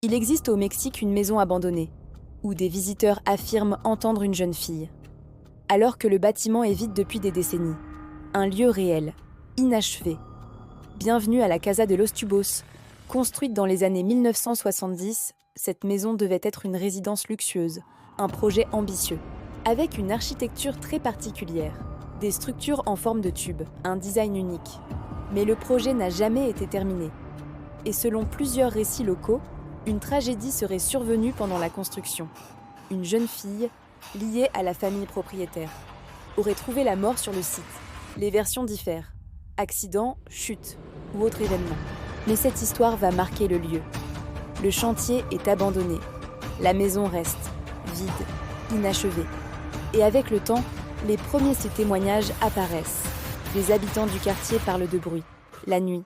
Il existe au Mexique une maison abandonnée, où des visiteurs affirment entendre une jeune fille. Alors que le bâtiment est vide depuis des décennies. Un lieu réel, inachevé. Bienvenue à la Casa de los Tubos. Construite dans les années 1970, cette maison devait être une résidence luxueuse, un projet ambitieux. Avec une architecture très particulière, des structures en forme de tube, un design unique. Mais le projet n'a jamais été terminé. Et selon plusieurs récits locaux, une tragédie serait survenue pendant la construction. Une jeune fille, liée à la famille propriétaire, aurait trouvé la mort sur le site. Les versions diffèrent. Accident, chute ou autre événement. Mais cette histoire va marquer le lieu. Le chantier est abandonné. La maison reste vide, inachevée. Et avec le temps, les premiers témoignages apparaissent. Les habitants du quartier parlent de bruit, la nuit.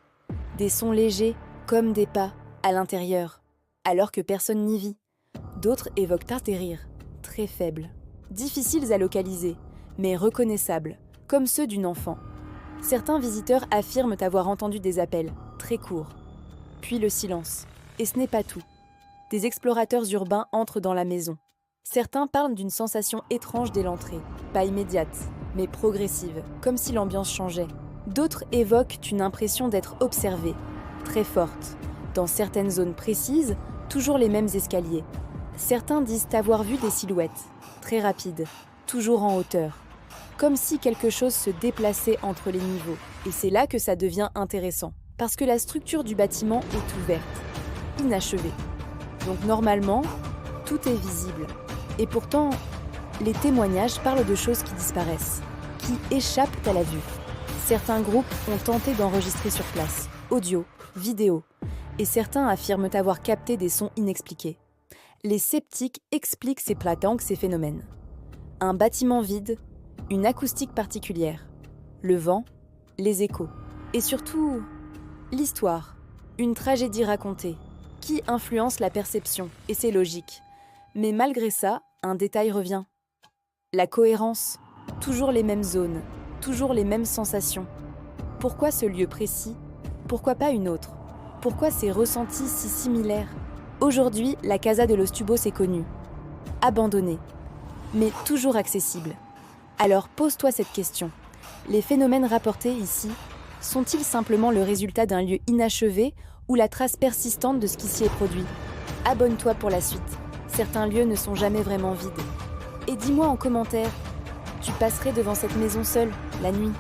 Des sons légers, comme des pas, à l'intérieur, alors que personne n'y vit. D'autres évoquent des rires, très faibles, difficiles à localiser, mais reconnaissables, comme ceux d'une enfant. Certains visiteurs affirment avoir entendu des appels, très courts. Puis le silence. Et ce n'est pas tout. Des explorateurs urbains entrent dans la maison. Certains parlent d'une sensation étrange dès l'entrée, pas immédiate, mais progressive, comme si l'ambiance changeait. D'autres évoquent une impression d'être observés, très forte. Dans certaines zones précises, toujours les mêmes escaliers. Certains disent avoir vu des silhouettes, très rapides, toujours en hauteur. Comme si quelque chose se déplaçait entre les niveaux. Et c'est là que ça devient intéressant, parce que la structure du bâtiment est ouverte, inachevée. Donc normalement, tout est visible. Et pourtant, les témoignages parlent de choses qui disparaissent, qui échappent à la vue. Certains groupes ont tenté d'enregistrer sur place, audio, vidéo, et certains affirment avoir capté des sons inexpliqués. Les sceptiques expliquent ces phénomènes. Un bâtiment vide, une acoustique particulière, le vent, les échos, et surtout, l'histoire, une tragédie racontée, qui influence la perception, et c'est logique. Mais malgré ça, un détail revient. La cohérence, toujours les mêmes zones, toujours les mêmes sensations. Pourquoi ce lieu précis? Pourquoi pas une autre? Pourquoi ces ressentis si similaires? Aujourd'hui, la Casa de los Tubos est connue, abandonnée, mais toujours accessible. Alors pose-toi cette question. Les phénomènes rapportés ici sont-ils simplement le résultat d'un lieu inachevé ou la trace persistante de ce qui s'y est produit? Abonne-toi pour la suite. Certains lieux ne sont jamais vraiment vides. Et dis-moi en commentaire, tu passerais devant cette maison seule, la nuit?